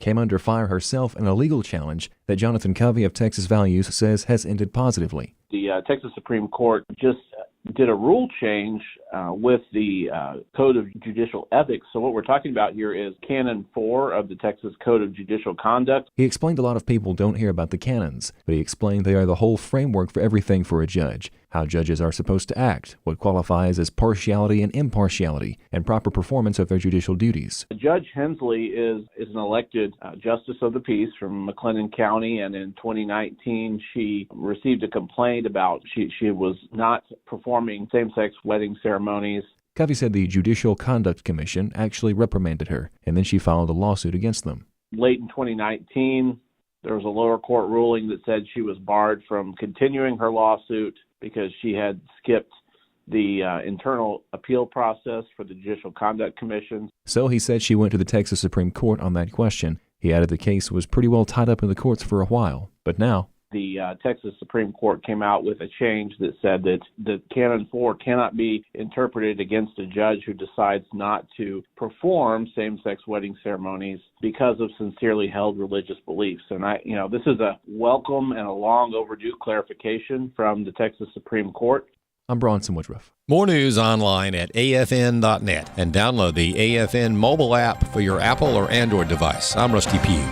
came under fire herself in a legal challenge that Jonathan Covey of Texas Values says has ended positively. The Texas Supreme Court just did a rule change with the Code of Judicial Ethics. So what we're talking about here is Canon 4 of the Texas Code of Judicial Conduct. He explained a lot of people don't hear about the canons, but he explained they are the whole framework for everything for a judge, how judges are supposed to act, what qualifies as partiality and impartiality, and proper performance of their judicial duties. Judge Hensley is an elected justice of the peace from McLennan County, and in 2019 she received a complaint about she was not performing same-sex wedding ceremonies. Covey said the Judicial Conduct Commission actually reprimanded her, and then she filed a lawsuit against them. Late in 2019, there was a lower court ruling that said she was barred from continuing her lawsuit because she had skipped the internal appeal process for the Judicial Conduct Commission. So he said she went to the Texas Supreme Court on that question. He added the case was pretty well tied up in the courts for a while, but now the Texas Supreme Court came out with a change that said that the Canon 4 cannot be interpreted against a judge who decides not to perform same-sex wedding ceremonies because of sincerely held religious beliefs. And this is a welcome and a long overdue clarification from the Texas Supreme Court. I'm Bronson Woodruff. More news online at afn.net and download the AFN mobile app for your Apple or Android device. I'm Rusty Pugh.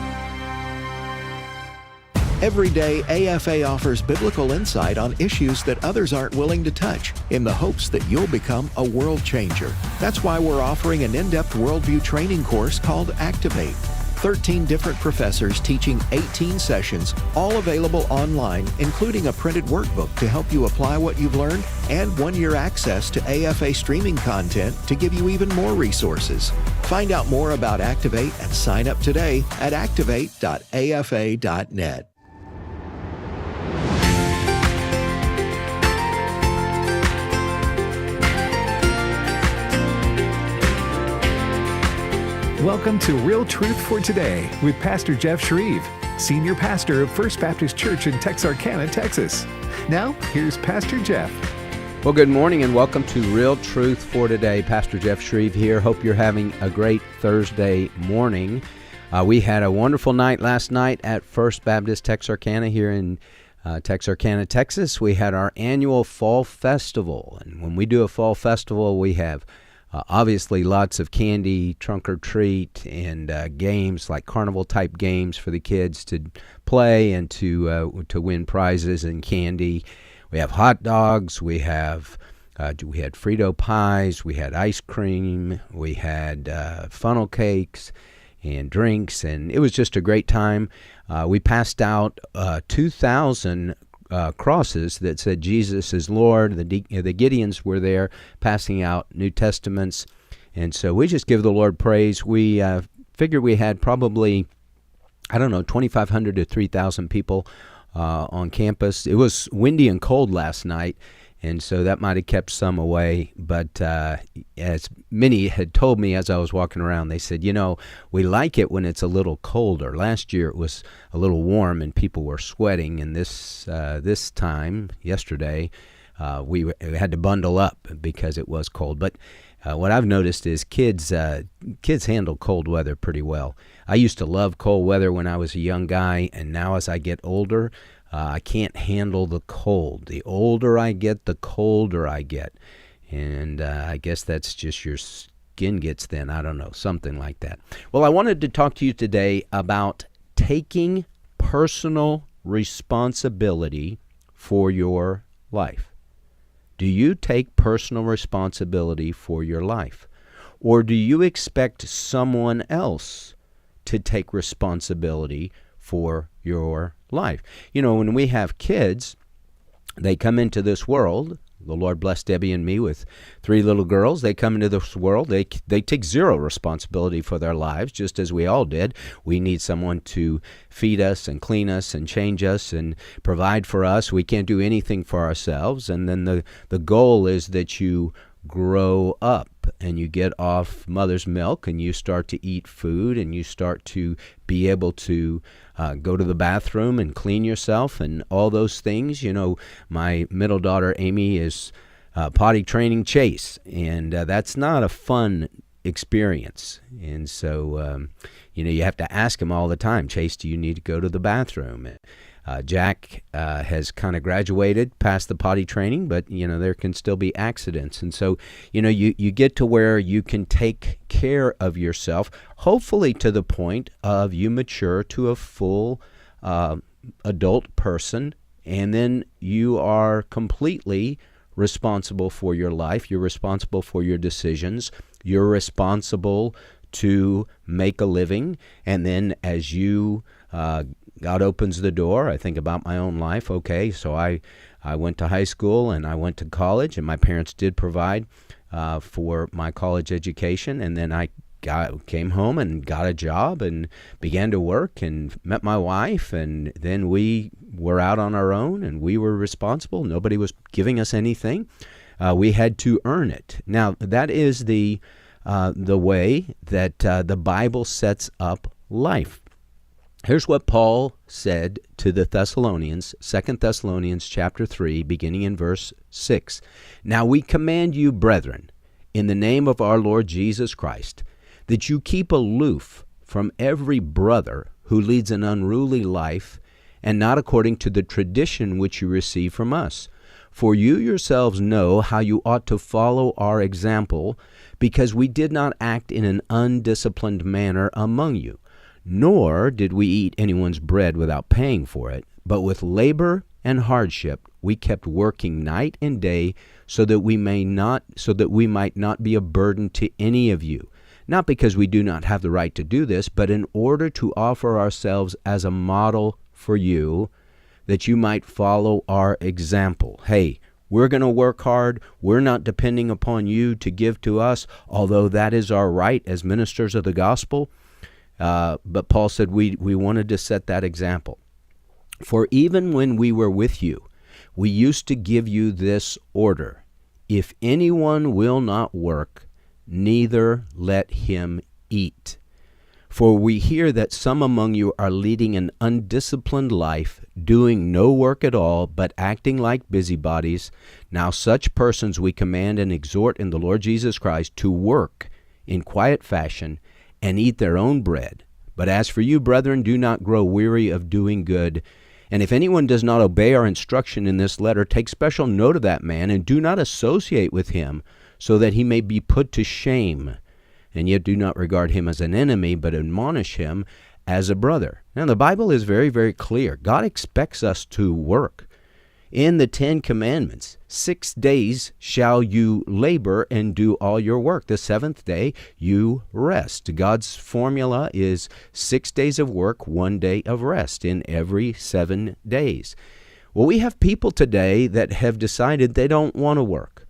Every day, AFA offers biblical insight on issues that others aren't willing to touch in the hopes that you'll become a world changer. That's why we're offering an in-depth worldview training course called Activate. 13 different professors teaching 18 sessions, all available online, including a printed workbook to help you apply what you've learned and 1-year access to AFA streaming content to give you even more resources. Find out more about Activate and sign up today at activate.afa.net. Welcome to Real Truth for Today with Pastor Jeff Schreve, Senior Pastor of First Baptist Church in Texarkana, Texas. Now, here's Pastor Jeff. Well, good morning and welcome to Real Truth for Today. Pastor Jeff Schreve here. Hope you're having a great Thursday morning. We had a wonderful night last night at First Baptist Texarkana here in Texarkana, Texas. We had our annual Fall Festival. And when we do a Fall Festival, we have obviously lots of candy, trunk or treat, and games like carnival-type games for the kids to play and to win prizes and candy. We have hot dogs. We had Frito pies. We had ice cream. We had funnel cakes and drinks, and it was just a great time. We passed out 2,000 crosses that said Jesus is Lord. The Gideons were there passing out New Testaments. And so we just give the Lord praise. We figured we had probably, 2,500 to 3,000 people on campus. It was windy and cold last night, and so that might have kept some away. But as many had told me as I was walking around, they said, we like it when it's a little colder. Last year it was a little warm and people were sweating, and this time, yesterday, we had to bundle up because it was cold. But what I've noticed is kids handle cold weather pretty well. I used to love cold weather when I was a young guy, and now as I get older, I can't handle the cold. The older I get, the colder I get. And I guess that's just your skin gets thin. I don't know, something like that. Well, I wanted to talk to you today about taking personal responsibility for your life. Do you take personal responsibility for your life? Or do you expect someone else to take responsibility for your life? When we have kids, they come into this world. The Lord blessed Debbie and me with 3 little girls. They come into this world. They take zero responsibility for their lives, just as we all did. We need someone to feed us and clean us and change us and provide for us. We can't do anything for ourselves. And then the goal is that you grow up and you get off mother's milk and you start to eat food and you start to be able to go to the bathroom and clean yourself and all those things. My middle daughter Amy is potty training Chase, and that's not a fun experience. And so You have to ask him all the time, Chase, do you need to go to the bathroom? Jack has kind of graduated past the potty training, but, there can still be accidents. And so, you get to where you can take care of yourself, hopefully to the point of you mature to a full adult person, and then you are completely responsible for your life. You're responsible for your decisions. You're responsible to make a living. And then as God opens the door, I think about my own life. Okay, so I went to high school and I went to college, and my parents did provide for my college education. And then I came home and got a job and began to work and met my wife, and then we were out on our own and we were responsible. Nobody was giving us anything. We had to earn it. Now, that is the way that the Bible sets up life. Here's what Paul said to the Thessalonians, 2 Thessalonians chapter 3, beginning in verse 6. Now we command you, brethren, in the name of our Lord Jesus Christ, that you keep aloof from every brother who leads an unruly life, and not according to the tradition which you receive from us. For you yourselves know how you ought to follow our example, because we did not act in an undisciplined manner among you, nor did we eat anyone's bread without paying for it, but with labor and hardship we kept working night and day, so that we might not be a burden to any of you. Not because we do not have the right to do this, but in order to offer ourselves as a model for you, that you might follow our example. Hey, we're going to work hard. We're not depending upon you to give to us, although that is our right as ministers of the gospel. But Paul said we wanted to set that example. For even when we were with you, we used to give you this order: if anyone will not work, neither let him eat. For we hear that some among you are leading an undisciplined life, doing no work at all, but acting like busybodies. Now such persons we command and exhort in the Lord Jesus Christ to work in quiet fashion and eat their own bread. But as for you, brethren, do not grow weary of doing good. And if anyone does not obey our instruction in this letter, take special note of that man, and do not associate with him, so that he may be put to shame. And yet do not regard him as an enemy, but admonish him as a brother. Now, the Bible is very, very clear. God expects us to work. In the 10 Commandments, 6 days shall you labor and do all your work. The 7th day you rest. God's formula is 6 days of work, 1 day of rest in every 7 days. Well, we have people today that have decided they don't want to work.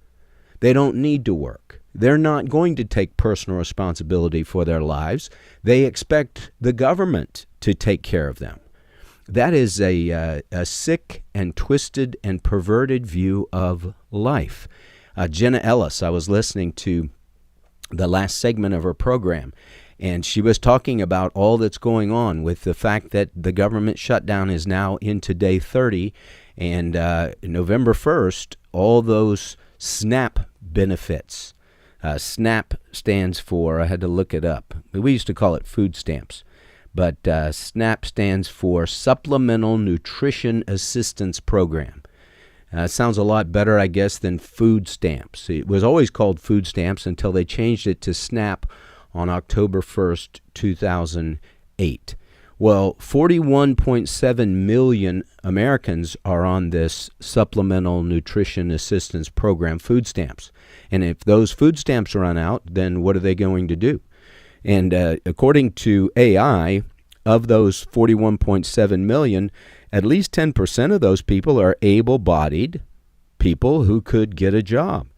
They don't need to work. They're not going to take personal responsibility for their lives. They expect the government to take care of them. That is a sick and twisted and perverted view of life. Jenna Ellis, I was listening to the last segment of her program, and she was talking about all that's going on with the fact that the government shutdown is now into day 30, and November 1st, all those SNAP benefits. SNAP stands for, I had to look it up. We used to call it food stamps. But SNAP stands for Supplemental Nutrition Assistance Program. Sounds a lot better, I guess, than food stamps. It was always called food stamps until they changed it to SNAP on October 1st, 2008. Well, 41.7 million Americans are on this Supplemental Nutrition Assistance Program, food stamps. And if those food stamps run out, then what are they going to do? And according to AI, of those 41.7 million, at least 10% of those people are able-bodied people who could get a job.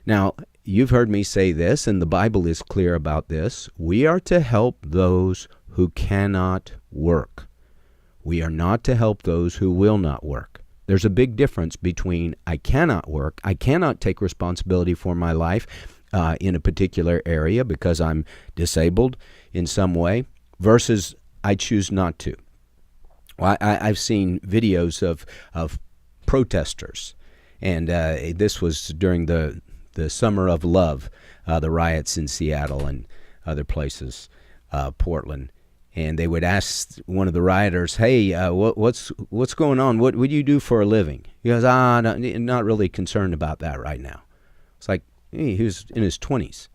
Now, you've heard me say this, and the Bible is clear about this. We are to help those who cannot work. We are not to help those who will not work. There's a big difference between I cannot work, I cannot take responsibility for my life in a particular area because I'm disabled in some way, versus I choose not to. Well, I've seen videos of protesters, and this was during the Summer of Love, the riots in Seattle and other places, Portland. And they would ask one of the rioters, "Hey, what's going on? What do you do for a living?" He goes, not really concerned about that right now. It's like, hey, he was in his 20s.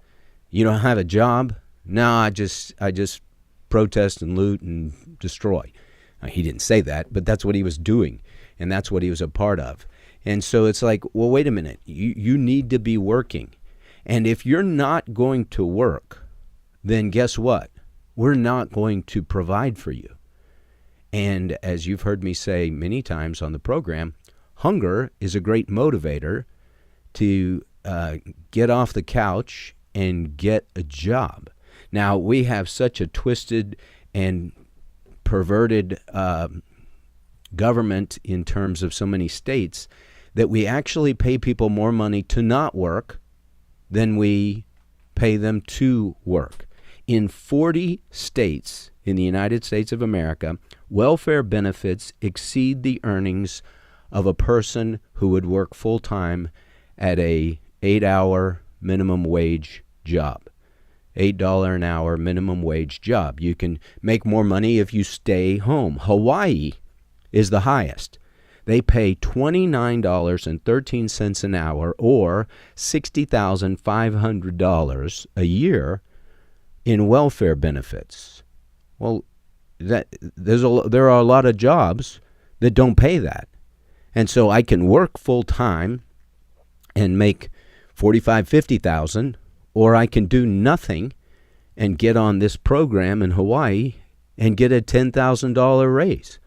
You don't have a job? No, I just protest and loot and destroy. Now, he didn't say that, but that's what he was doing, and that's what he was a part of. And so it's like, well, wait a minute. You need to be working. And if you're not going to work, then guess what? We're not going to provide for you. And as you've heard me say many times on the program, hunger is a great motivator to get off the couch and get a job. Now, we have such a twisted and perverted government in terms of so many states that we actually pay people more money to not work than we pay them to work. In 40 states in the United States of America, welfare benefits exceed the earnings of a person who would work full-time at a 8-hour minimum wage job. $8 an hour minimum wage job. You can make more money if you stay home. Hawaii is the highest. They pay $29.13 an hour, or $60,500 a year in welfare benefits. Well, there are a lot of jobs that don't pay that. And so I can work full time and make $45,000, or I can do nothing and get on this program in Hawaii and get a $10,000 raise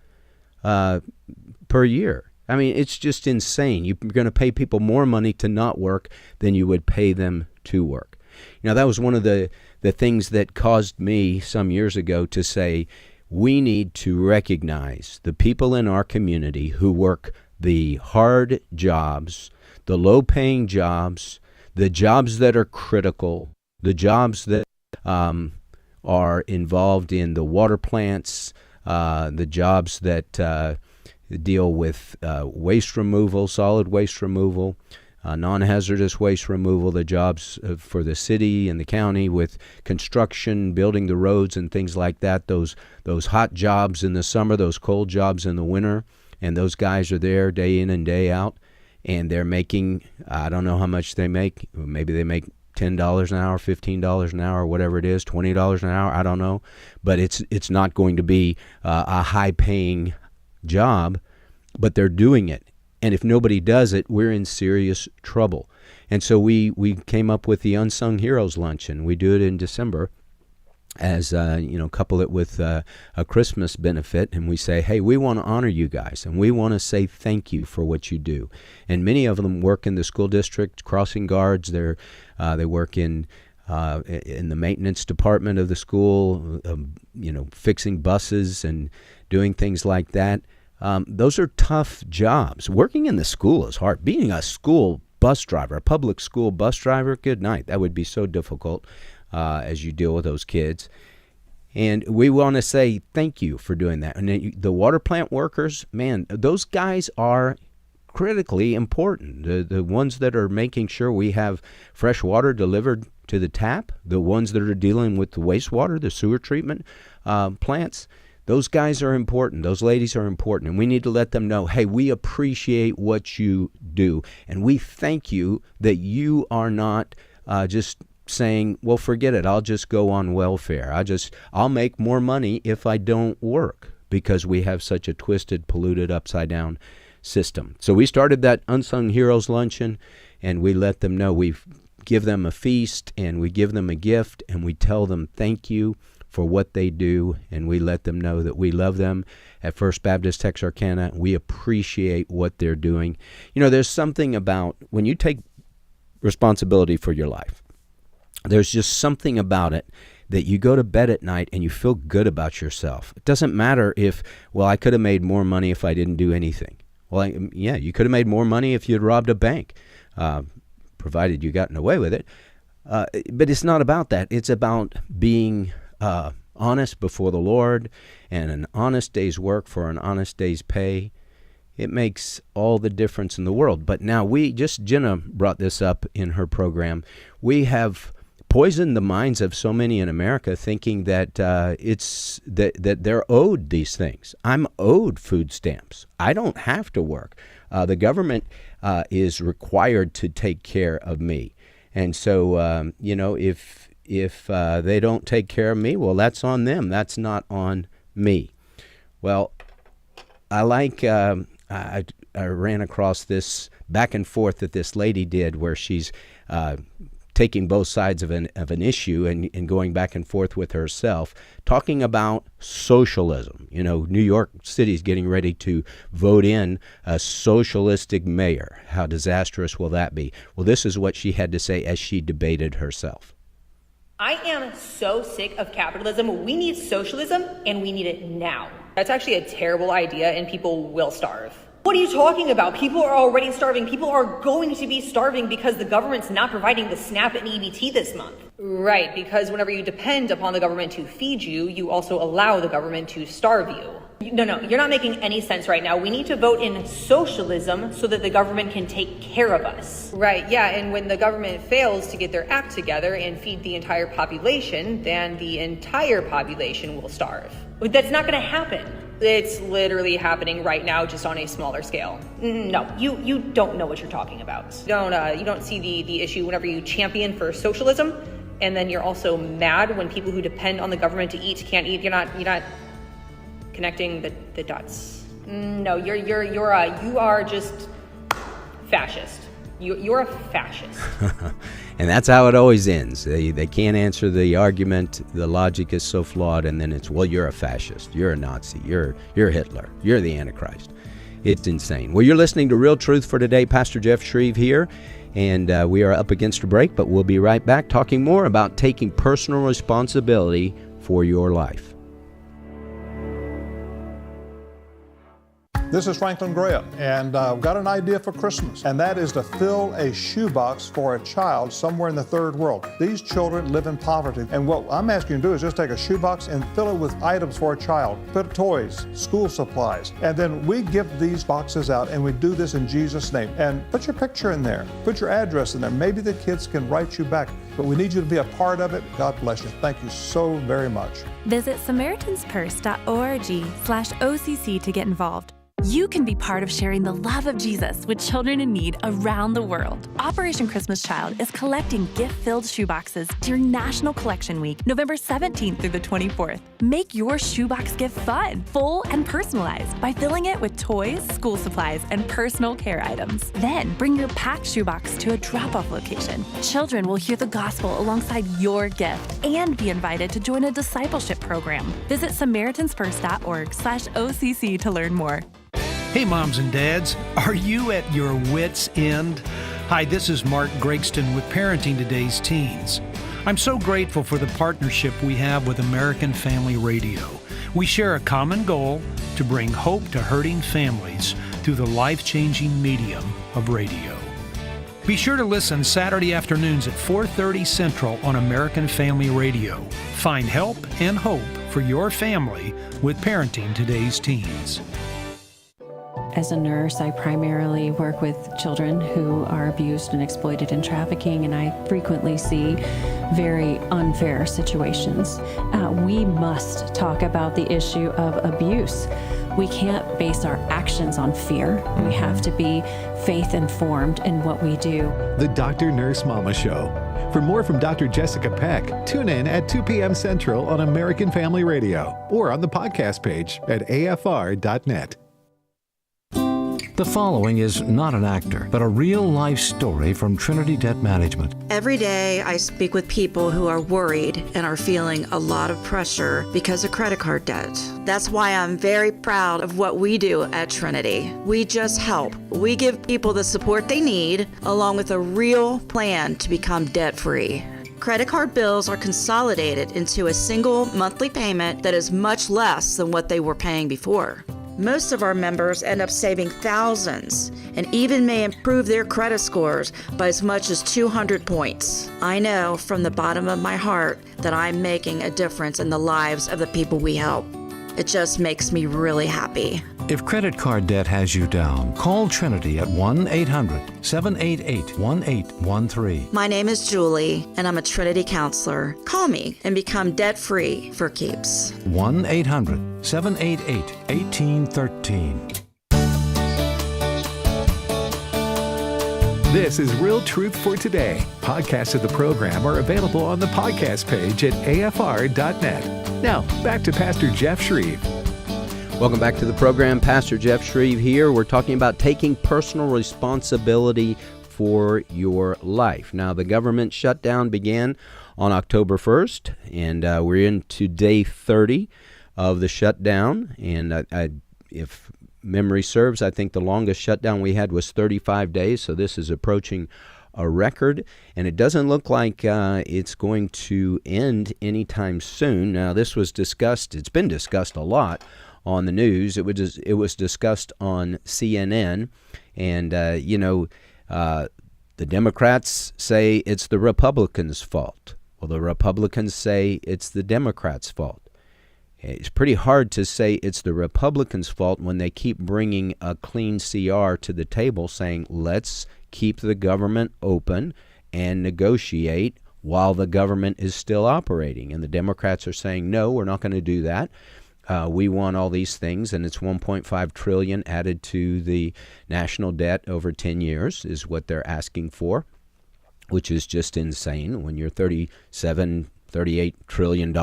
per year. I mean, it's just insane. You're going to pay people more money to not work than you would pay them to work. You know, that was one of the things that caused me some years ago to say, we need to recognize the people in our community who work the hard jobs, the low-paying jobs, the jobs that are critical, the jobs that are involved in the water plants, the jobs that deal with waste removal, solid waste removal, non-hazardous waste removal, the jobs for the city and the county with construction, building the roads and things like that, those hot jobs in the summer, those cold jobs in the winter, and those guys are there day in and day out, and they're making, I don't know how much they make, maybe they make $10 an hour, $15 an hour, whatever it is, $20 an hour, I don't know, but it's not going to be a high-paying job, but they're doing it. And if nobody does it, we're in serious trouble. And so we came up with the Unsung Heroes Luncheon. We do it in December as, couple it with a Christmas benefit. And we say, hey, we want to honor you guys. And we want to say thank you for what you do. And many of them work in the school district, crossing guards. They work in the maintenance department of the school, fixing buses and doing things like that. Those are tough jobs. Working in the school is hard. Being a school bus driver, a public school bus driver, good night. That would be so difficult as you deal with those kids. And we want to say thank you for doing that. And the water plant workers, man, those guys are critically important. The ones that are making sure we have fresh water delivered to the tap, the ones that are dealing with the wastewater, the sewer treatment plants, those guys are important. Those ladies are important. And we need to let them know, hey, we appreciate what you do. And we thank you that you are not just saying, well, forget it. I'll just go on welfare. I'll make more money if I don't work, because we have such a twisted, polluted, upside down system. So we started that Unsung Heroes Luncheon, and we let them know. We give them a feast, and we give them a gift, and we tell them thank you for what they do, and we let them know that we love them at First Baptist Texarkana. We appreciate what they're doing. You know, there's something about when you take responsibility for your life, there's just something about it that you go to bed at night and you feel good about yourself. It doesn't matter if, well, I could have made more money if I didn't do anything. Well, you could have made more money if you had robbed a bank, provided you gotten away with it. But it's not about that. It's about being honest before the Lord, and an honest day's work for an honest day's pay. It makes all the difference in the world. But now Jenna brought this up in her program. We have poisoned the minds of so many in America, thinking that that they're owed these things. I'm owed food stamps. I don't have to work. The government is required to take care of me, and so if they don't take care of me, well, that's on them. That's not on me. Well, I ran across this back and forth that this lady did, where she's taking both sides of an issue and going back and forth with herself, talking about socialism. New York City's getting ready to vote in a socialistic mayor. How disastrous will that be? Well, this is what she had to say as she debated herself. I am so sick of capitalism. We need socialism, and we need it now. That's actually a terrible idea, and people will starve. What are you talking about? People are already starving. People are going to be starving because the government's not providing the SNAP and EBT this month. Right, because whenever you depend upon the government to feed you, you also allow the government to starve you. No, you're not making any sense right now. We need to vote in socialism so that the government can take care of us. Right, yeah, and when the government fails to get their act together and feed the entire population, then the entire population will starve. But that's not going to happen. It's literally happening right now, just on a smaller scale. No, you don't know what you're talking about. You don't see the issue whenever you champion for socialism, and then you're also mad when people who depend on the government to eat can't eat. You're not connecting the dots. No, you are just fascist. You're a fascist. And that's how it always ends. They can't answer the argument. The logic is so flawed, and then it's, well, you're a fascist. You're a Nazi. You're Hitler. You're the Antichrist. It's insane. Well, you're listening to Real Truth for Today. Pastor Jeff Schreve here, and we are up against a break, but we'll be right back talking more about taking personal responsibility for your life. This is Franklin Graham, and I've got an idea for Christmas, and that is to fill a shoebox for a child somewhere in the third world. These children live in poverty, and what I'm asking you to do is just take a shoebox and fill it with items for a child. Put toys, school supplies, and then we give these boxes out, and we do this in Jesus' name. And put your picture in there, put your address in there. Maybe the kids can write you back, but we need you to be a part of it. God bless you. Thank you so very much. Visit SamaritansPurse.org/OCC to get involved. You can be part of sharing the love of Jesus with children in need around the world. Operation Christmas Child is collecting gift-filled shoeboxes during National Collection Week, November 17th through the 24th. Make your shoebox gift fun, full, and personalized by filling it with toys, school supplies, and personal care items. Then bring your packed shoebox to a drop-off location. Children will hear the gospel alongside your gift and be invited to join a discipleship program. Visit SamaritansPurse.org/OCC to learn more. Hey moms and dads, are you at your wits' end? Hi, this is Mark Gregston with Parenting Today's Teens. I'm so grateful for the partnership we have with American Family Radio. We share a common goal to bring hope to hurting families through the life-changing medium of radio. Be sure to listen Saturday afternoons at 4:30 Central on American Family Radio. Find help and hope for your family with Parenting Today's Teens. As a nurse, I primarily work with children who are abused and exploited in trafficking, and I frequently see very unfair situations. We must talk about the issue of abuse. We can't base our actions on fear. We have to be faith-informed in what we do. The Dr. Nurse Mama Show. For more from Dr. Jessica Peck, tune in at 2 p.m. Central on American Family Radio or on the podcast page at afr.net. The following is not an actor, but a real-life story from Trinity Debt Management. Every day I speak with people who are worried and are feeling a lot of pressure because of credit card debt. That's why I'm very proud of what we do at Trinity. We just help. We give people the support they need, along with a real plan to become debt-free. Credit card bills are consolidated into a single monthly payment that is much less than what they were paying before. Most of our members end up saving thousands and even may improve their credit scores by as much as 200 points. I know from the bottom of my heart that I'm making a difference in the lives of the people we help. It just makes me really happy. If credit card debt has you down, call Trinity at 1-800-788-1813. My name is Julie, and I'm a Trinity counselor. Call me and become debt-free for keeps. 1-800-788-1813. This is Real Truth for Today. Podcasts of the program are available on the podcast page at afr.net. Now, back to Pastor Jeff Schreve. Welcome back to the program. Pastor Jeff Schreve here. We're talking about taking personal responsibility for your life. Now, the government shutdown began on October 1st, and we're into day 30 of the shutdown. And if memory serves, I think the longest shutdown we had was 35 days, so this is approaching a record, and it doesn't look like it's going to end anytime soon. Now, this was discussed, it's been discussed a lot on the news. It was discussed on CNN, and the Democrats say it's the Republicans' fault. Well, the Republicans say it's the Democrats' fault. It's pretty hard to say it's the Republicans' fault when they keep bringing a clean CR to the table saying, let's keep the government open and negotiate while the government is still operating. And the Democrats are saying, no, we're not going to do that. We want all these things, and it's $1.5 trillion added to the national debt over 10 years is what they're asking for, which is just insane when you're $38 trillion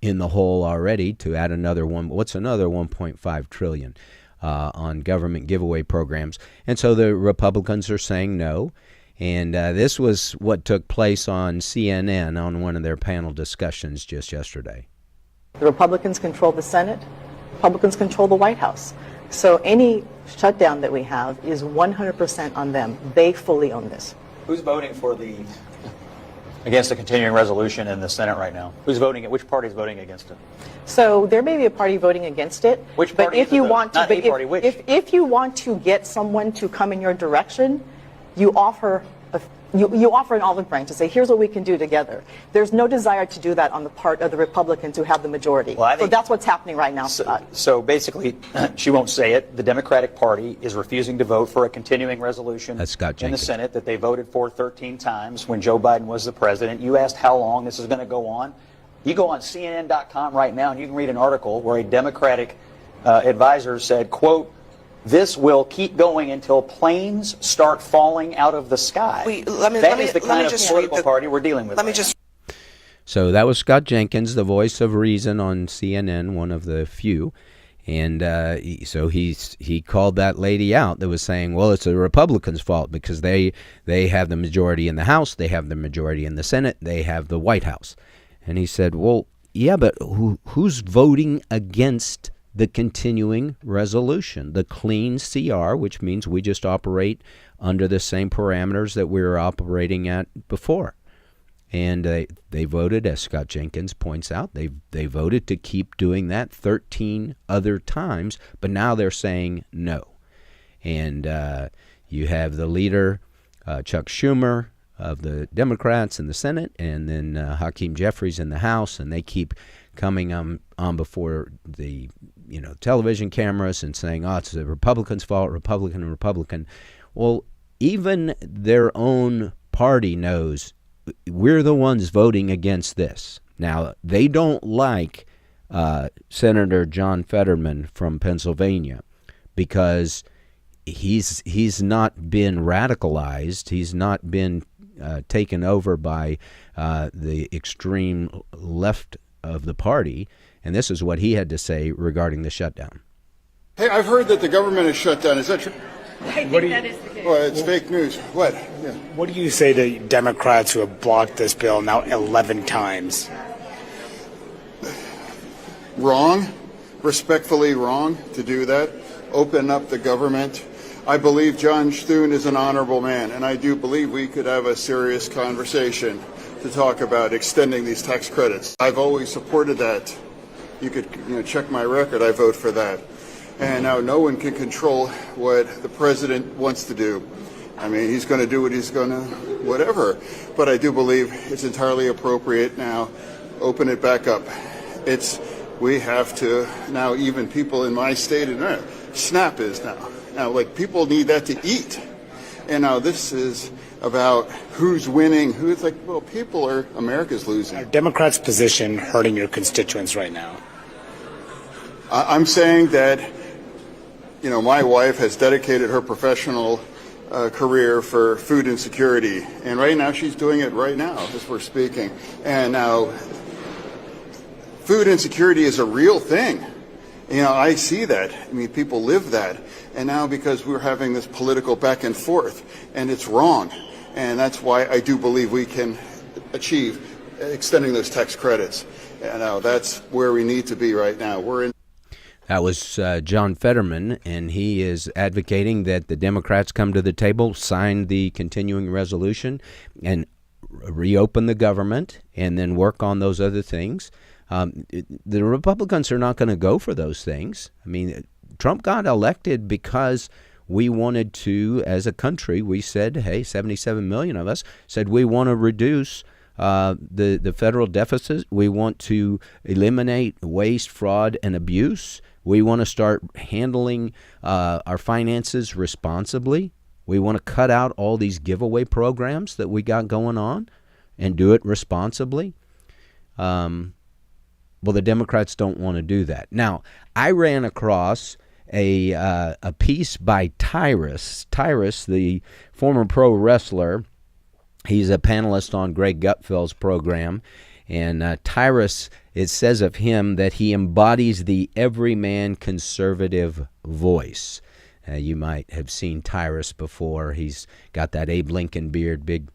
in the hole already. To add another $1.5 trillion on government giveaway programs. And so the Republicans are saying no. And this was what took place on CNN on one of their panel discussions just yesterday. The Republicans control the Senate. Republicans control the White House. So any shutdown that we have is 100% on them. They fully own this. Who's voting against the continuing resolution in the Senate right now? Which party is voting against it? So there may be a party voting against it. Which party? If you want to get someone to come in your direction, you offer you offer an olive branch to say, here's what we can do together. There's no desire to do that on the part of the Republicans who have the majority. So that's what's happening right now. So basically, she won't say it. The Democratic Party is refusing to vote for a continuing resolution in the Senate that they voted for 13 times when Joe Biden was the president. You asked how long this is going to go on. You go on CNN.com right now and you can read an article where a Democratic advisor said, quote, this will keep going until planes start falling out of the sky. That is the kind of political party we're dealing with. So that was Scott Jenkins, the voice of reason on CNN, one of the few. And so he called that lady out that was saying, well, it's the Republicans' fault because they have the majority in the House, they have the majority in the Senate, they have the White House. And he said, well, yeah, but who's voting against the continuing resolution, the clean CR, which means we just operate under the same parameters that we were operating at before? And they voted, as Scott Jenkins points out, they voted to keep doing that 13 other times, but now they're saying no. And you have the leader, Chuck Schumer, of the Democrats in the Senate, and then Hakeem Jeffries in the House, and they keep coming on before the television cameras and saying, oh, it's the Republicans' fault, Republican. Well, even their own party knows we're the ones voting against this. Now, they don't like Senator John Fetterman from Pennsylvania because he's not been radicalized. He's not been taken over by the extreme left of the party. And this is what he had to say regarding the shutdown. Hey, I've heard that the government is shut down. Is that true? I think that is the case. Well, it's fake news. What? Yeah. What do you say to Democrats who have blocked this bill now 11 times? Wrong. Respectfully wrong to do that. Open up the government. I believe John Thune is an honorable man, and I do believe we could have a serious conversation to talk about extending these tax credits. I've always supported that. You could check my record. I vote for that. And now no one can control what the president wants to do. I mean, he's going to do what he's going to, whatever. But I do believe it's entirely appropriate now. Open it back up. It's We have to now, even people in my state, SNAP is now like people need that to eat. And now this is about who's winning, who's like, well, America's losing. Are Democrats' position hurting your constituents right now? I'm saying that, my wife has dedicated her professional career for food insecurity. And right now she's doing it right now as we're speaking. And now food insecurity is a real thing. I see that. People live that. And now because we're having this political back and forth, and it's wrong. And that's why I do believe we can achieve extending those tax credits. And now that's where we need to be right now. That was John Fetterman, and he is advocating that the Democrats come to the table, sign the continuing resolution, and reopen the government, and then work on those other things. The Republicans are not going to go for those things. Trump got elected because we wanted to, as a country, we said, hey, 77 million of us said we want to reduce the federal deficit. We want to eliminate waste, fraud, and abuse. We want to start handling our finances responsibly. We want to cut out all these giveaway programs that we got going on and do it responsibly. Well, the Democrats don't want to do that. Now, I ran across a piece by Tyrus. Tyrus, the former pro wrestler, he's a panelist on Greg Gutfeld's program. And Tyrus, it says of him that he embodies the everyman conservative voice. You might have seen Tyrus before. He's got that Abe Lincoln beard, big,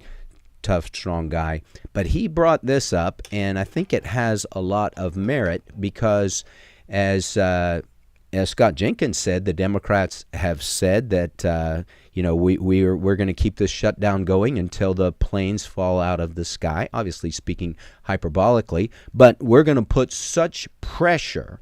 tough, strong guy. But he brought this up, and I think it has a lot of merit because, as Scott Jenkins said, the Democrats have said that we're going to keep this shutdown going until the planes fall out of the sky, obviously speaking hyperbolically, but we're going to put such pressure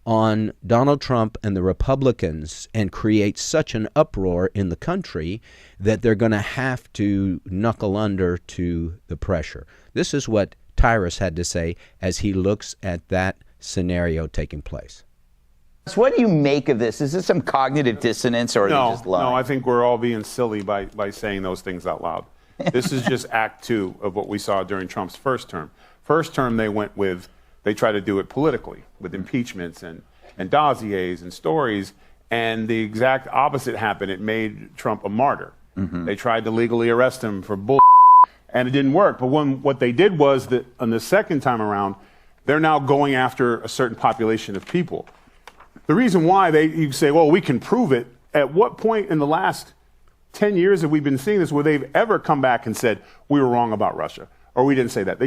on Donald Trump and the Republicans and create such an uproar in the country that they're going to have to knuckle under to the pressure. This is what Tyrus had to say as he looks at that scenario taking place. So what do you make of this? Is this some cognitive dissonance, or are they just lying? No, I think we're all being silly by saying those things out loud. This is just act two of what we saw during Trump's first term. First term, they tried to do it politically with impeachments and dossiers and stories, and the exact opposite happened. It made Trump a martyr. Mm-hmm. They tried to legally arrest him for bull, and it didn't work. But what they did was that on the second time around, they're now going after a certain population of people. The reason why you say, well, we can prove it. At what point in the last 10 years have we been seeing this where they've ever come back and said, we were wrong about Russia, or we didn't say that?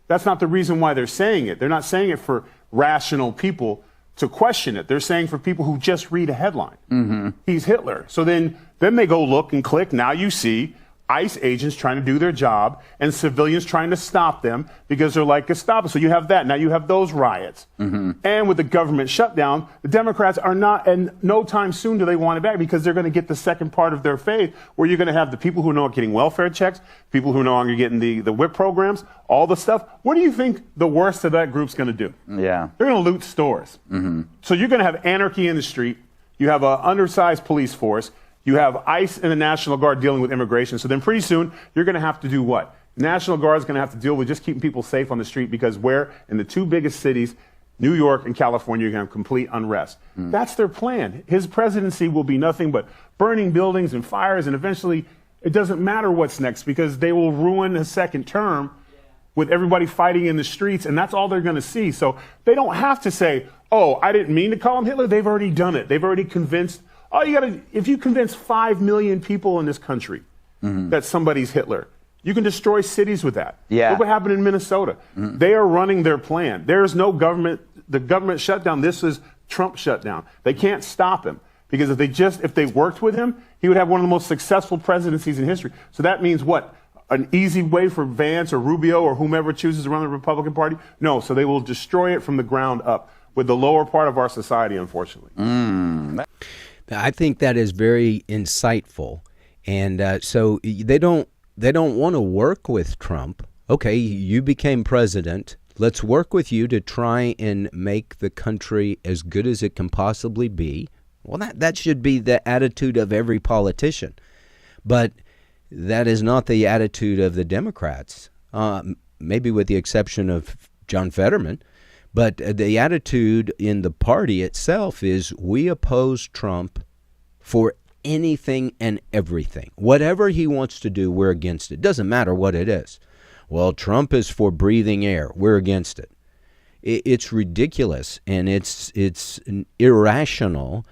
That's not the reason why they're saying it. They're not saying it for rational people to question it. They're saying for people who just read a headline. Mm-hmm. He's Hitler. So then they go look and click. Now you see ICE agents trying to do their job and civilians trying to stop them because they're like Gestapo. So you have that. Now you have those riots. Mm-hmm. And with the government shutdown, the Democrats are not, and no time soon do they want it back because they're going to get the second part of their faith where you're going to have the people who are not getting welfare checks, people who are no longer getting the WIP programs, all the stuff. What do you think the worst of that group's going to do? Yeah. They're going to loot stores. Mm-hmm. So you're going to have anarchy in the street. You have an undersized police force. You have ICE and the National Guard dealing with immigration. So then pretty soon, you're going to have to do what? The National Guard is going to have to deal with just keeping people safe on the street because in the two biggest cities, New York and California, you're going to have complete unrest. Mm. That's their plan. His presidency will be nothing but burning buildings and fires, and eventually it doesn't matter what's next because they will ruin a second term with everybody fighting in the streets, and that's all they're going to see. So they don't have to say, oh, I didn't mean to call him Hitler. They've already done it. They've already convinced. If you convince 5 million people in this country that somebody's Hitler, you can destroy cities with that. Yeah. Look what happened in Minnesota. Mm-hmm. They are running their plan. There is no government. The government shutdown. This is Trump shutdown. They can't stop him because if they worked with him, he would have one of the most successful presidencies in history. So that means what? An easy way for Vance or Rubio or whomever chooses to run the Republican Party? No. So they will destroy it from the ground up with the lower part of our society, unfortunately. I think that is very insightful, and so they don't want to work with Trump. Okay, you became president. Let's work with you to try and make the country as good as it can possibly be. Well, that should be the attitude of every politician. But that is not the attitude of the Democrats, maybe with the exception of John Fetterman. But the attitude in the party itself is we oppose Trump for anything and everything. Whatever he wants to do, we're against it. Doesn't matter what it is. Well, Trump is for breathing air. We're against it. It's ridiculous, and it's irrational,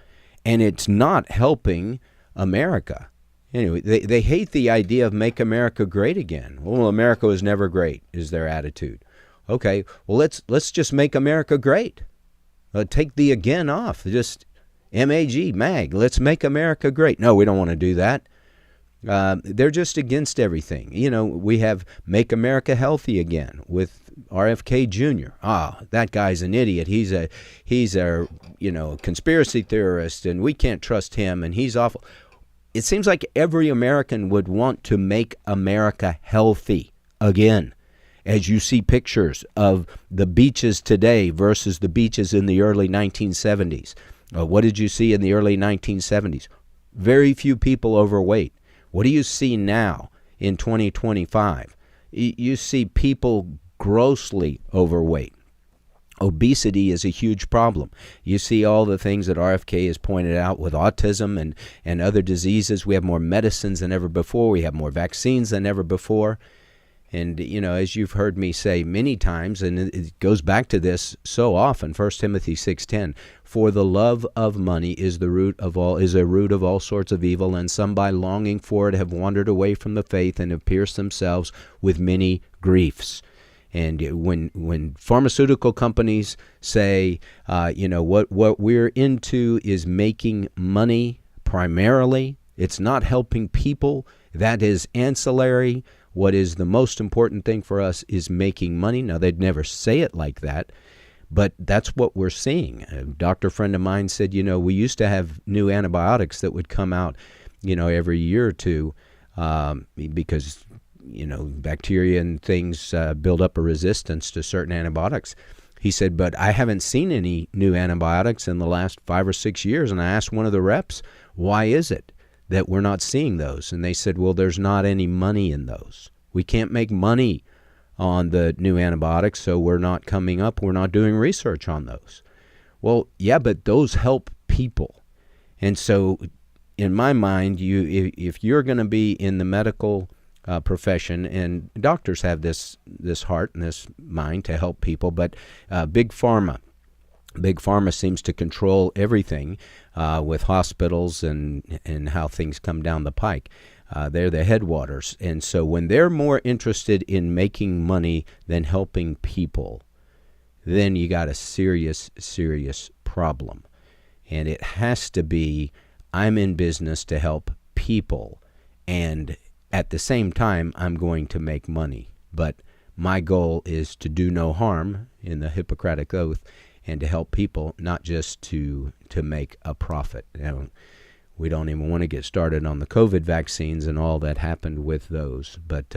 and it's not helping America. Anyway, they hate the idea of make America great again. Well, America was never great, is their attitude. Okay, well, let's just make America great. Take the again off. Just M-A-G, MAG. Let's make America great. No, we don't want to do that. They're just against everything. You know, we have Make America Healthy Again with RFK Jr. That guy's an idiot. He's a conspiracy theorist, and we can't trust him, and he's awful. It seems like every American would want to make America healthy again. As you see pictures of the beaches today versus the beaches in the early 1970s. What did you see in the early 1970s? Very few people overweight. What do you see now in 2025? You see people grossly overweight. Obesity is a huge problem. You see all the things that RFK has pointed out with autism and other diseases. We have more medicines than ever before. We have more vaccines than ever before. And, as you've heard me say many times, and it goes back to this so often, 1 Timothy 6:10, for the love of money is a root of all sorts of evil, and some by longing for it have wandered away from the faith and have pierced themselves with many griefs. And when pharmaceutical companies say, what we're into is making money primarily, it's not helping people, that is ancillary. What is the most important thing for us is making money. Now, they'd never say it like that, but that's what we're seeing. A doctor friend of mine said, we used to have new antibiotics that would come out, every year or two because, bacteria and things build up a resistance to certain antibiotics. He said, but I haven't seen any new antibiotics in the last 5 or 6 years. And I asked one of the reps, why is it that we're not seeing those? And they said, well, there's not any money in those. We can't make money on the new antibiotics, so we're not doing research on those. Well, yeah, but those help people. And so in my mind, if you're going to be in the medical profession, and doctors have this heart and this mind to help people, but Big Pharma seems to control everything with hospitals and how things come down the pike. They're the headwaters. And so when they're more interested in making money than helping people, then you got a serious, serious problem. And it has to be, I'm in business to help people, and at the same time, I'm going to make money. But my goal is to do no harm in the Hippocratic Oath, and to help people, not just to make a profit. We don't even want to get started on the COVID vaccines and all that happened with those, but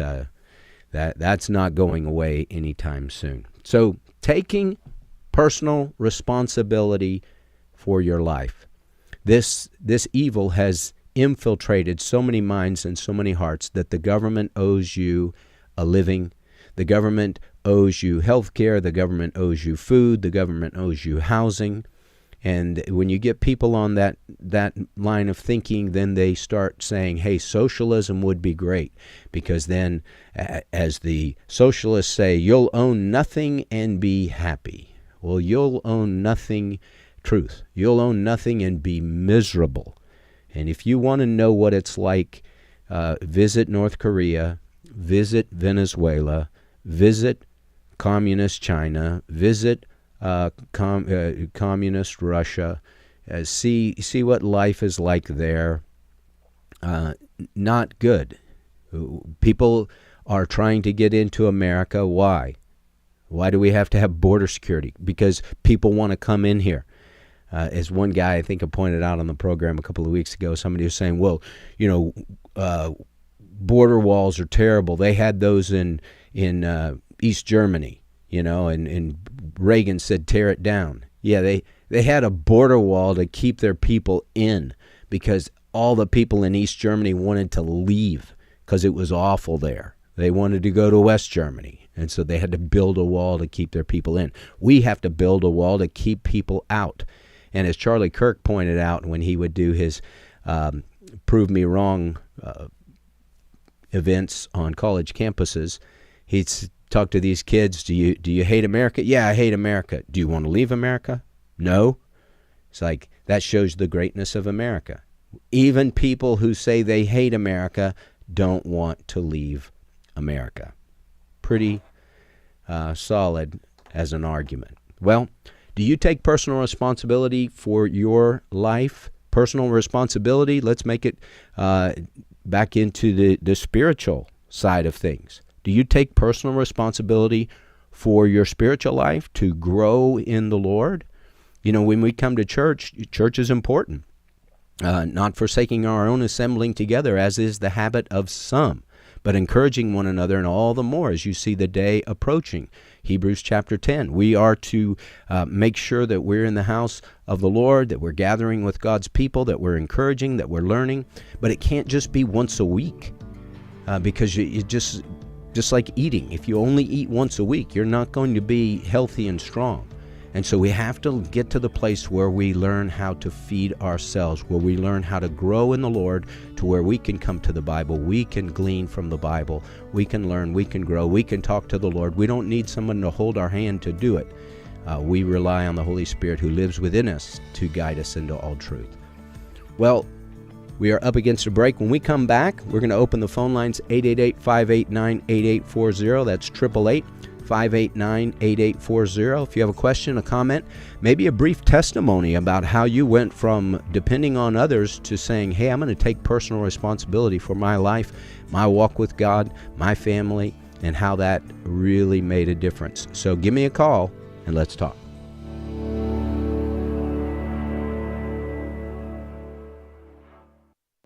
that's not going away anytime soon. So taking personal responsibility for your life. This evil has infiltrated so many minds and so many hearts that the government owes you a living. The government owes you health care. The government owes you food. The government owes you housing. And when you get people on that line of thinking, then they start saying, hey, socialism would be great, because then, as the socialists say, you'll own nothing and be happy. Well, you'll own nothing, truth. You'll own nothing and be miserable. And if you want to know what it's like, visit North Korea, visit Venezuela, visit communist China, visit communist Russia, see what life is like there. Not good. People are trying to get into America. Why? Why do we have to have border security? Because people want to come in here. As one guy, I think, pointed out on the program a couple of weeks ago, somebody was saying, well, border walls are terrible. They had those in East Germany. and Reagan said, tear it down. Yeah, they had a border wall to keep their people in because all the people in East Germany wanted to leave because it was awful there. They wanted to go to West Germany, and so they had to build a wall to keep their people in. We have to build a wall to keep people out. And as Charlie Kirk pointed out when he would do his Prove Me Wrong events on college campuses, he'd talk to these kids, do you hate America? Yeah, I hate America. Do you want to leave America? No. It's like, that shows the greatness of America. Even people who say they hate America don't want to leave America. Pretty solid as an argument. Well, do you take personal responsibility for your life? Personal responsibility, let's make it back into the spiritual side of things. Do you take personal responsibility for your spiritual life to grow in the Lord? When we come to church, church is important. Not forsaking our own assembling together, as is the habit of some, but encouraging one another, and all the more as you see the day approaching. Hebrews chapter 10. We are to make sure that we're in the house of the Lord, that we're gathering with God's people, that we're encouraging, that we're learning. But it can't just be once a week because you just like eating. If you only eat once a week, you're not going to be healthy and strong. And so we have to get to the place where we learn how to feed ourselves, where we learn how to grow in the Lord, to where we can come to the Bible, we can glean from the Bible, we can learn, we can grow, we can talk to the Lord. We don't need someone to hold our hand to do it. We rely on the Holy Spirit who lives within us to guide us into all truth. Well, we are up against a break. When we come back, we're going to open the phone lines, 888-589-8840. That's 888-589-8840. If you have a question, a comment, maybe a brief testimony about how you went from depending on others to saying, hey, I'm going to take personal responsibility for my life, my walk with God, my family, and how that really made a difference. So give me a call and let's talk.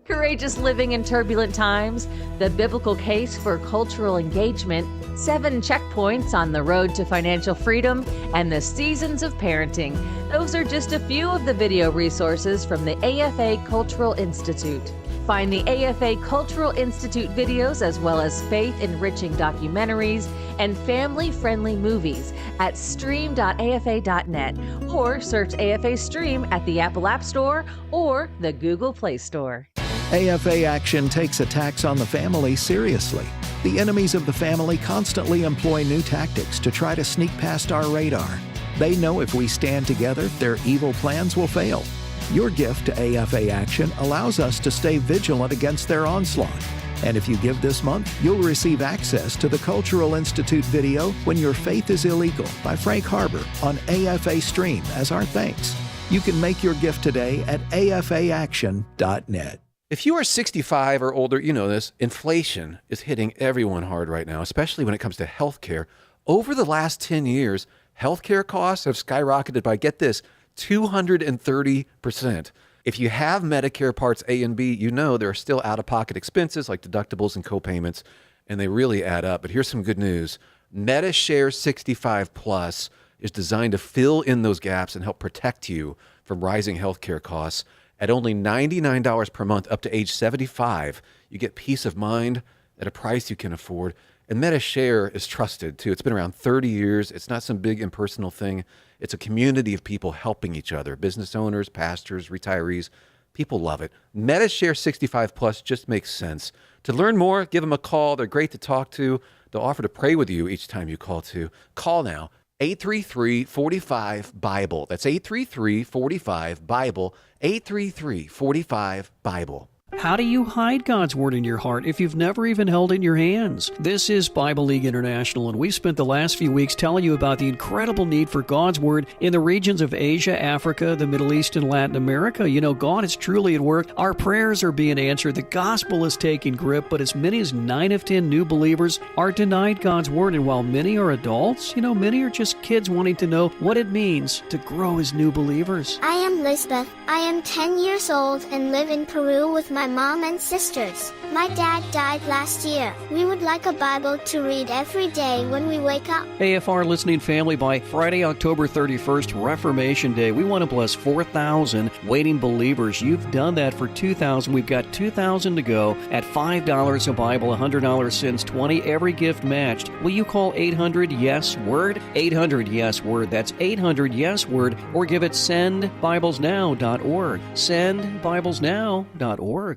Courageous living in turbulent times, the biblical case for cultural engagement, 7 checkpoints on the road to financial freedom, and the seasons of parenting. Those are just a few of the video resources from the AFA Cultural Institute. Find the AFA Cultural Institute videos as well as faith-enriching documentaries and family-friendly movies at stream.afa.net or search AFA Stream at the Apple App Store or the Google Play Store. AFA Action takes attacks on the family seriously. The enemies of the family constantly employ new tactics to try to sneak past our radar. They know if we stand together, their evil plans will fail. Your gift to AFA Action allows us to stay vigilant against their onslaught. And if you give this month, you'll receive access to the Cultural Institute video, When Your Faith is Illegal, by Frank Harbor on AFA Stream as our thanks. You can make your gift today at afaaction.net. If you are 65 or older, you know this, inflation is hitting everyone hard right now, especially when it comes to healthcare. Over the last 10 years, healthcare costs have skyrocketed by, get this, 230%. If you have Medicare Parts A and B, you know there are still out-of-pocket expenses like deductibles and co-payments, and they really add up. But here's some good news. MediShare 65 Plus is designed to fill in those gaps and help protect you from rising healthcare costs. At only $99 per month up to age 75, you get peace of mind at a price you can afford. And MediShare is trusted, too. It's been around 30 years. It's not some big impersonal thing. It's a community of people helping each other, business owners, pastors, retirees. People love it. MediShare 65 Plus just makes sense. To learn more, give them a call. They're great to talk to. They'll offer to pray with you each time you call, too. Call now. 833-45-BIBLE. That's 833-45-BIBLE. 833-45-BIBLE. How do you hide God's Word in your heart if you've never even held it in your hands? This is Bible League International, and we've spent the last few weeks telling you about the incredible need for God's Word in the regions of Asia, Africa, the Middle East, and Latin America. You know, God is truly at work. Our prayers are being answered. The gospel is taking grip, but as many as 9 of 10 new believers are denied God's Word. And while many are adults, you know, many are just kids wanting to know what it means to grow as new believers. I am Lisbeth. I am 10 years old and live in Peru with my mom and sisters. My dad died last year. We would like a Bible to read every day when we wake up. AFR listening family, by Friday, October 31st, Reformation Day, we want to bless 4,000 waiting believers. You've done that for 2,000. We've got 2,000 to go at $5 a Bible, $100 since 20. Every gift matched. Will you call 800-YES-WORD? 800-YES-WORD. That's 800-YES-WORD. Or give it sendbiblesnow.org. Sendbiblesnow.org.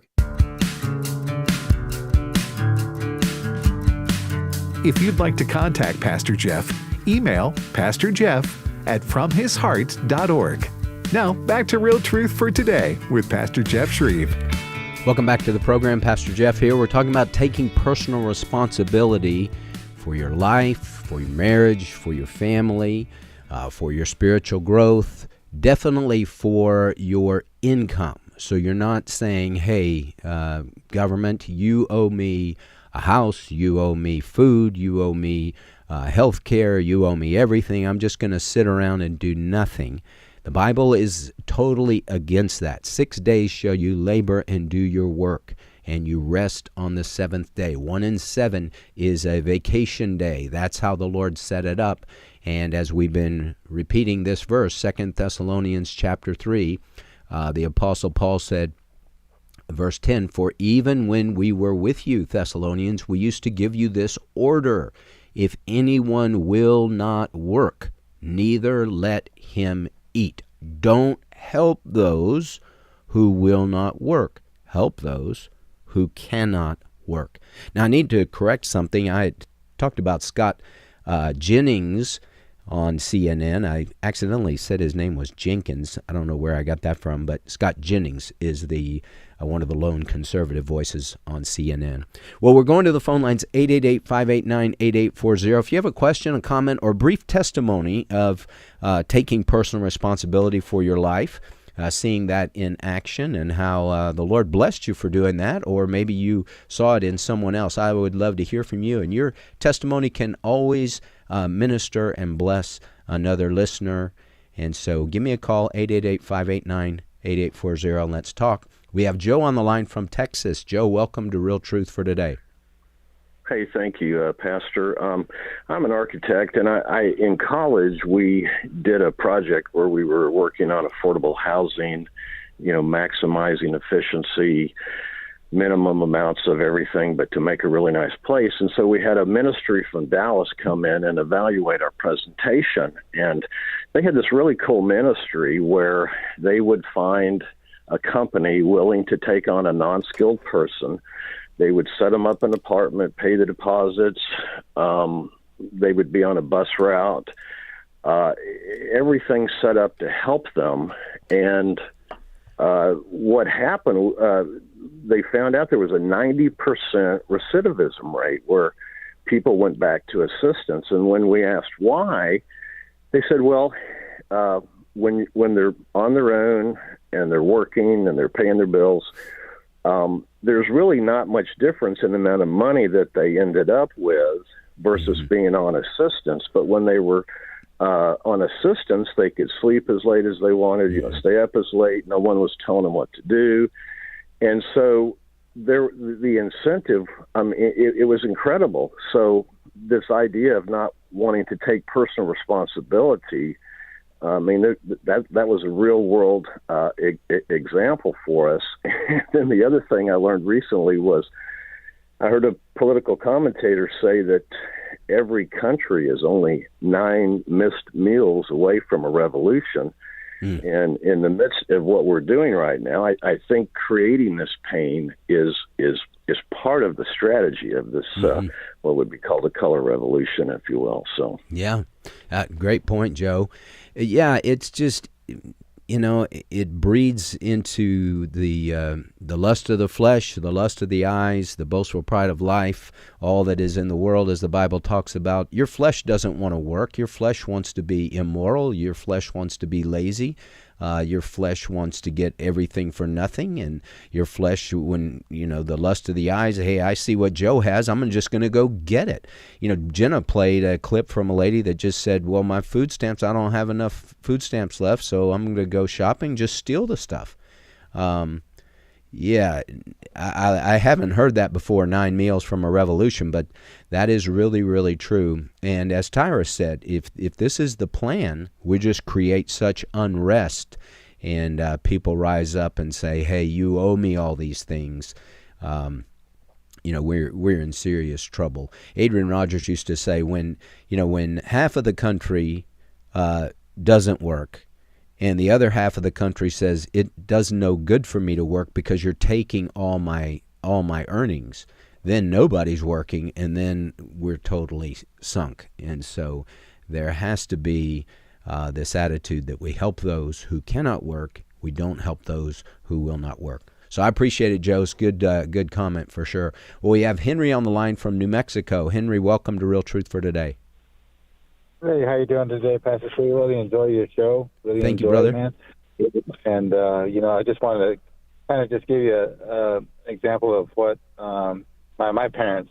If you'd like to contact Pastor Jeff, email pastorjeff@fromhisheart.org. Now, back to Real Truth for Today with Pastor Jeff Schreve. Welcome back to the program. Pastor Jeff here. We're talking about taking personal responsibility for your life, for your marriage, for your family, for your spiritual growth, definitely for your income. So you're not saying, hey, government, you owe me a house, you owe me food, you owe me health care, you owe me everything. I'm just going to sit around and do nothing. The Bible is totally against that. 6 days shall you labor and do your work, and you rest on the seventh day. 1 and 7 is a vacation day. That's how the Lord set it up. And as we've been repeating this verse, 2 Thessalonians chapter 3, the Apostle Paul said, verse 10, for even when we were with you, Thessalonians, we used to give you this order. If anyone will not work, neither let him eat. Don't help those who will not work. Help those who cannot work. Now, I need to correct something. I talked about Scott Jennings on CNN. I accidentally said his name was Jenkins. I don't know where I got that from, but Scott Jennings is the one of the lone conservative voices on CNN. Well, we're going to the phone lines, 888-589-8840. If you have a question, a comment, or brief testimony of taking personal responsibility for your life, seeing that in action and how the Lord blessed you for doing that, or maybe you saw it in someone else, I would love to hear from you. And your testimony can always minister and bless another listener. And so give me a call, 888-589-8840, and let's talk. We have Joe on the line from Texas. Joe, welcome to Real Truth for Today. Hey, thank you, Pastor. I'm an architect, and I in college we did a project where we were working on affordable housing, maximizing efficiency, minimum amounts of everything, but to make a really nice place. And so we had a ministry from Dallas come in and evaluate our presentation, and they had this really cool ministry where they would find a company willing to take on a non-skilled person. They would set them up an apartment, pay the deposits. They would be on a bus route. Everything set up to help them. And what happened, they found out there was a 90% recidivism rate where people went back to assistance. And when we asked why, they said, well, when they're on their own and they're working and they're paying their bills, there's really not much difference in the amount of money that they ended up with versus being on assistance. But when they were on assistance, they could sleep as late as they wanted, stay up as late. No one was telling them what to do. And so the incentive, it was incredible. So this idea of not wanting to take personal responsibility, that was a real world example for us. And then the other thing I learned recently was I heard a political commentator say that every country is only 9 missed meals away from a revolution. And in the midst of what we're doing right now, I think creating this pain is part of the strategy of this, what would be called a color revolution, if you will. So yeah, great point, Joe. Yeah, it's just, it breeds into the lust of the flesh, the lust of the eyes, the boastful pride of life, all that is in the world, as the Bible talks about. Your flesh doesn't want to work. Your flesh wants to be immoral. Your flesh wants to be lazy. Your flesh wants to get everything for nothing. And your flesh, when, the lust of the eyes, hey, I see what Joe has, I'm just going to go get it. Jenna played a clip from a lady that just said, well, my food stamps, I don't have enough food stamps left, so I'm going to go shopping, just steal the stuff. Yeah, I haven't heard that before, 9 meals from a revolution, but that is really, really true. And as Tyra said, if this is the plan, we just create such unrest, and people rise up and say, hey, you owe me all these things. We're in serious trouble. Adrian Rogers used to say, when half of the country doesn't work, and the other half of the country says it does no good for me to work because you're taking all my earnings, then nobody's working, and then we're totally sunk. And so there has to be this attitude that we help those who cannot work. We don't help those who will not work. So I appreciate it, Joe's good comment for sure. Well, we have Henry on the line from New Mexico. Henry, welcome to Real Truth for Today. Hey, how you doing today, Pastor Schreve? Really enjoy your show. Really Thank you, brother. It, man. And I just wanted to kind of just give you an example of what my parents,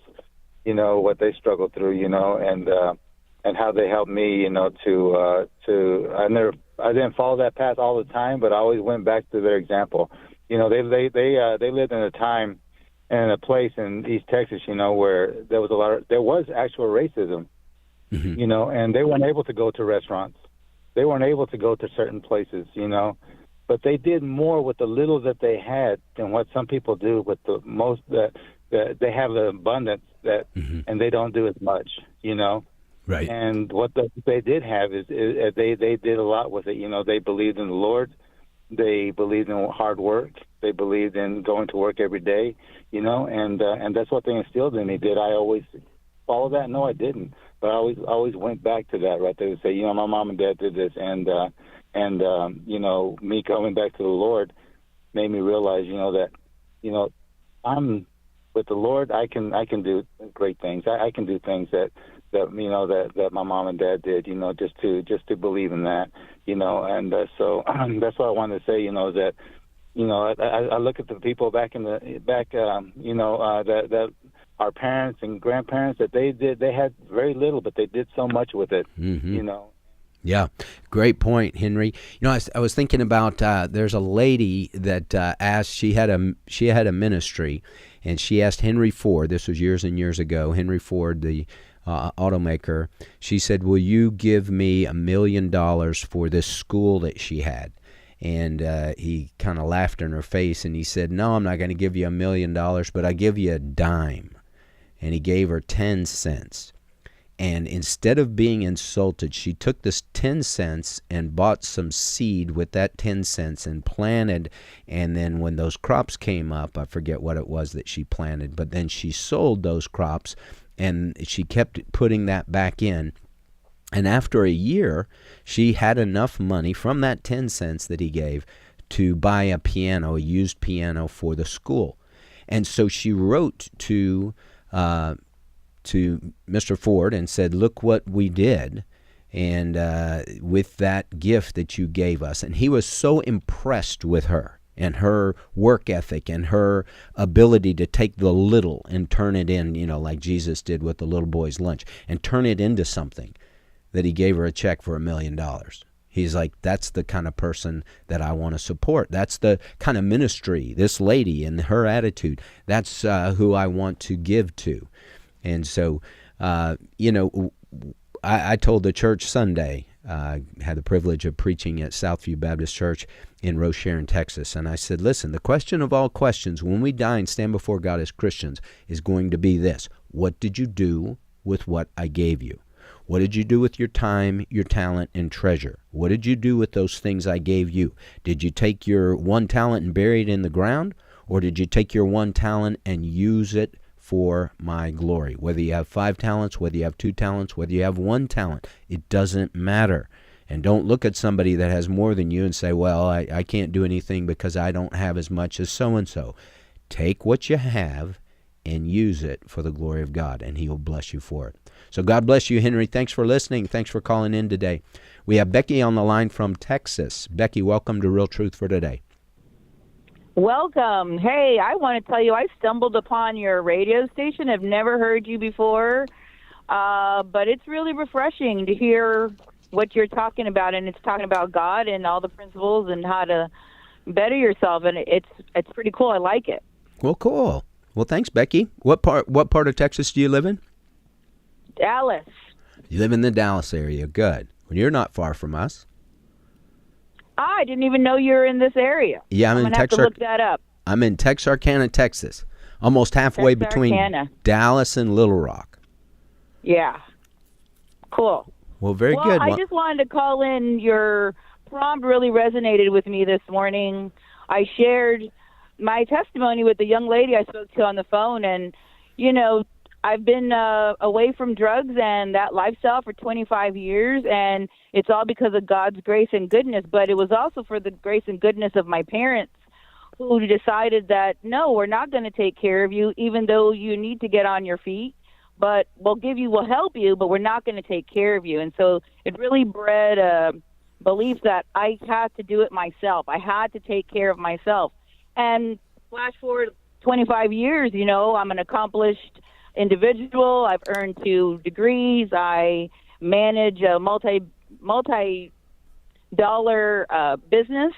what they struggled through, and how they helped me, to I didn't follow that path all the time, but I always went back to their example. They lived in a time and a place in East Texas, where there was actual racism. Mm-hmm. And they weren't able to go to restaurants. They weren't able to go to certain places, but they did more with the little that they had than what some people do with the most that they have the abundance that, mm-hmm. and they don't do as much, Right. And what they did have is they did a lot with it. They believed in the Lord. They believed in hard work. They believed in going to work every day, and that's what they instilled in me. Did I always follow that? No, I didn't. But I always went back to that, right? They would say, my mom and dad did this, and me coming back to the Lord made me realize, that, I'm with the Lord. I can do great things. I can do things that my mom and dad did, just to believe in that, and so that's what I wanted to say, that, I look at the people back that our parents and grandparents, that they had very little, but they did so much with it, mm-hmm. Yeah, great point, Henry. I was thinking about there's a lady that asked. She had a ministry, and she asked Henry Ford. This was years and years ago. Henry Ford, the automaker. She said, "Will you give me $1 million for this school that she had?" And he kind of laughed in her face, and he said, "No, I'm not going to give you $1 million, but I give you a dime." And he gave her 10 cents. And instead of being insulted, she took this 10 cents and bought some seed with that 10 cents and planted. And then when those crops came up, I forget what it was that she planted, but then she sold those crops and she kept putting that back in. And after a year, she had enough money from that 10 cents that he gave to buy a piano, a used piano for the school. And so she wrote to Mr. Ford and said, "Look what we did, and with that gift that you gave us." And he was so impressed with her and her work ethic and her ability to take the little and turn it in, like Jesus did with the little boy's lunch, and turn it into something, that he gave her a check for $1 million. He's like, that's the kind of person that I want to support. That's the kind of ministry, this lady and her attitude, that's who I want to give to. And so, I told the church Sunday, I had the privilege of preaching at Southview Baptist Church in Rochelle, Texas. And I said, listen, the question of all questions when we die and stand before God as Christians is going to be this: what did you do with what I gave you? What did you do with your time, your talent, and treasure? What did you do with those things I gave you? Did you take your one talent and bury it in the ground? Or did you take your one talent and use it for my glory? Whether you have 5 talents, whether you have 2 talents, whether you have 1 talent, it doesn't matter. And don't look at somebody that has more than you and say, well, I can't do anything because I don't have as much as so-and-so. Take what you have and use it for the glory of God, and He'll bless you for it. So God bless you, Henry. Thanks for listening. Thanks for calling in today. We have Becky on the line from Texas. Becky, welcome to Real Truth for Today. Welcome. Hey, I want to tell you, I stumbled upon your radio station. I've never heard you before, but it's really refreshing to hear what you're talking about, and it's talking about God and all the principles and how to better yourself, and it's pretty cool. I like it. Well, cool. Well, thanks, Becky. What part of Texas do you live in? Dallas. You live in the Dallas area. Good. Well, you're not far from us. I didn't even know you were in this area. Yeah, I'm in gonna have to look that up. I'm in Texarkana, Texas, almost halfway between Dallas and Little Rock. Yeah. Cool. Well, very good. I just wanted to call in. Your prompt really resonated with me this morning. I shared my testimony with the young lady I spoke to on the phone, and, you know, I've been away from drugs and that lifestyle for 25 years, and it's all because of God's grace and goodness, but it was also for the grace and goodness of my parents, who decided that, no, we're not going to take care of you, even though you need to get on your feet, but we'll help you, but we're not going to take care of you. And so it really bred a belief that I had to do it myself. I had to take care of myself. And flash forward 25 years, you know, I'm an accomplished individual. I've earned 2 degrees. I manage a multi-dollar business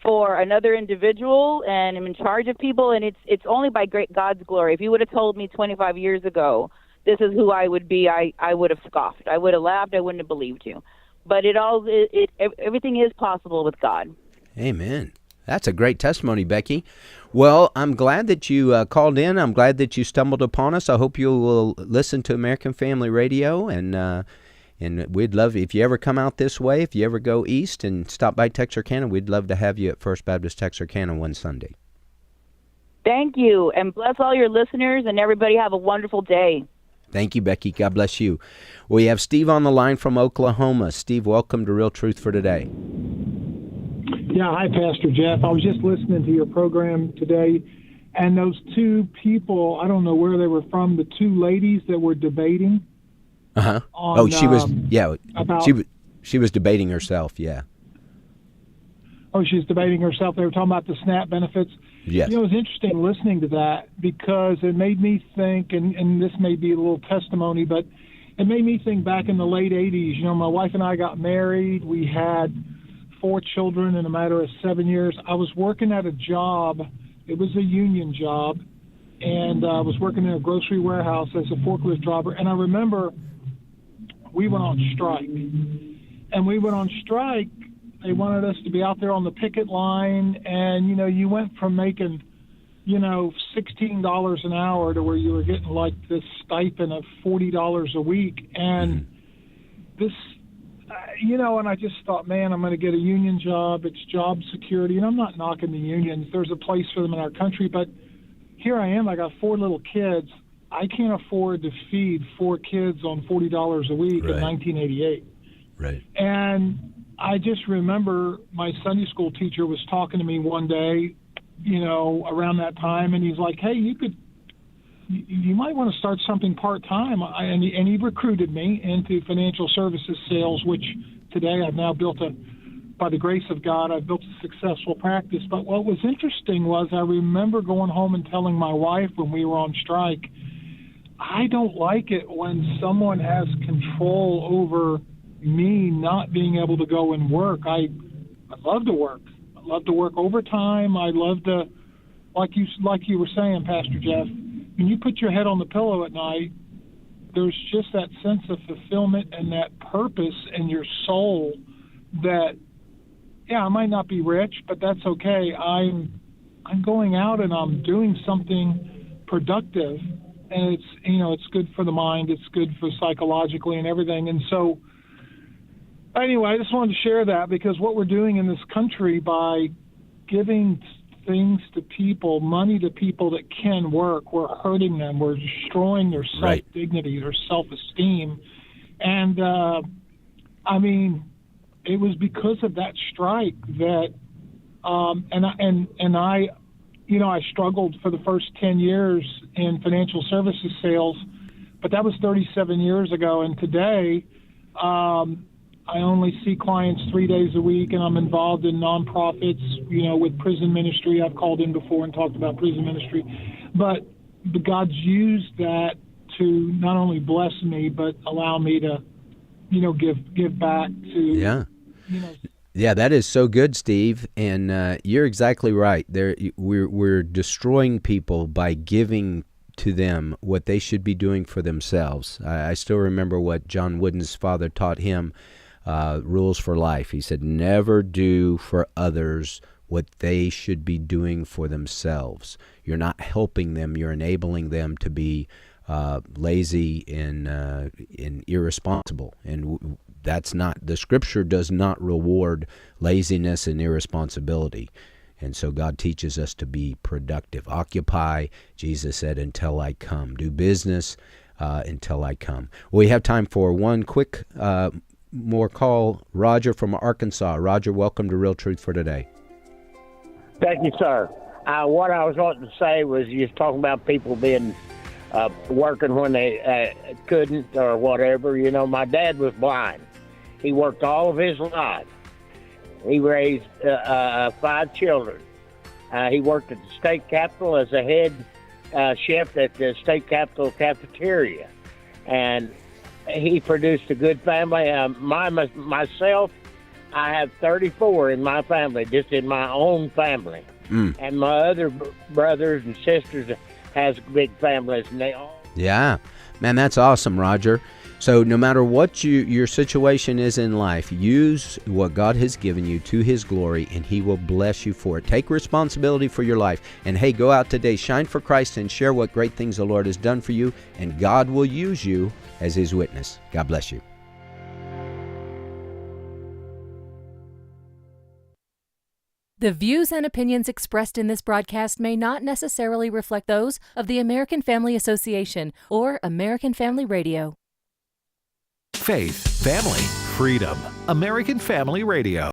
for another individual, and I'm in charge of people, and it's only by great God's glory. If you would have told me 25 years ago this is who I would be, I would have scoffed. I would have laughed. I wouldn't have believed you. But everything is possible with God. Amen. That's a great testimony, Becky. Well, I'm glad that you called in. I'm glad that you stumbled upon us. I hope you will listen to American Family Radio, and we'd love, if you ever come out this way, if you ever go east and stop by Texarkana, we'd love to have you at First Baptist Texarkana one Sunday. Thank you, and bless all your listeners, and everybody have a wonderful day. Thank you, Becky. God bless you. We have Steve on the line from Oklahoma. Steve, welcome to Real Truth for Today. Yeah, hi, Pastor Jeff. I was just listening to your program today, and those 2 people, I don't know where they were from, the 2 ladies that were debating. Uh-huh. She was debating herself, yeah. Oh, she's debating herself. They were talking about the SNAP benefits. Yes. You know, it was interesting listening to that because it made me think, and this may be a little testimony, but it made me think back in the late 80s. You know, my wife and I got married. We had 4 children in a matter of 7 years. I was working at a job. It was a union job, and I was working in a grocery warehouse as a forklift driver. And I remember we went on strike. And we went on strike. They wanted us to be out there on the picket line. And, you know, you went from making, you know, $16 an hour to where you were getting like this stipend of $40 a week. And this, you know, and I just thought, man, I'm going to get a union job. It's job security. And I'm not knocking the unions. There's a place for them in our country. But here I am. I got 4 little kids. I can't afford to feed 4 kids on $40 a week in 1988. Right. And I just remember my Sunday school teacher was talking to me one day, you know, around that time, and he's like, hey, you might want to start something part-time. And he recruited me into financial services sales, which today I've now built by the grace of God, I've built a successful practice. But what was interesting was I remember going home and telling my wife when we were on strike, I don't like it when someone has control over me not being able to go and work. I love to work. I love to work overtime. I love to, like you were saying, Pastor Jeff, when you put your head on the pillow at night, there's just that sense of fulfillment and that purpose in your soul that, yeah, I might not be rich, but that's okay. I'm going out and I'm doing something productive, and it's, you know, it's good for the mind, it's good for psychologically and everything. And so anyway, I just wanted to share that because what we're doing in this country by giving things to people, money to people that can work, we're hurting them. We're destroying their self-dignity, their self-esteem. And, I mean, it was because of that strike that, and I, you know, I struggled for the first 10 years in financial services sales, but that was 37 years ago. And today, I only see clients 3 days a week, and I'm involved in nonprofits, you know, with prison ministry. I've called in before and talked about prison ministry. But God's used that to not only bless me, but allow me to, you know, give back to, you know. Yeah, that is so good, Steve, and you're exactly right. We're destroying people by giving to them what they should be doing for themselves. I still remember what John Wooden's father taught him, rules for life. He said, never do for others what they should be doing for themselves. You're not helping them, you're enabling them to be lazy and irresponsible. And that's not, the Scripture does not reward laziness and irresponsibility. And so God teaches us to be productive. Occupy, Jesus said, until I come. Do business until I come. We have time for one quick more call. Roger from Arkansas. Roger, welcome to Real Truth for Today. Thank you, sir. What I was wanting to say was you was talking about people being working when they couldn't or whatever. You know, my dad was blind. He worked all of his life. He raised 5 children. He worked at the state capitol as a head chef at the state capitol cafeteria. And he produced a good family. Myself, I have 34 in my family, just in my own family. And my other brothers and sisters has big families, and they all... Yeah. Man, that's awesome, Roger. So no matter what your situation is in life, use what God has given you to His glory, and He will bless you for it. Take responsibility for your life. And hey, go out today, shine for Christ, and share what great things the Lord has done for you, and God will use you as His witness. God bless you. The views and opinions expressed in this broadcast may not necessarily reflect those of the American Family Association or American Family Radio. Faith, family, freedom. American Family Radio.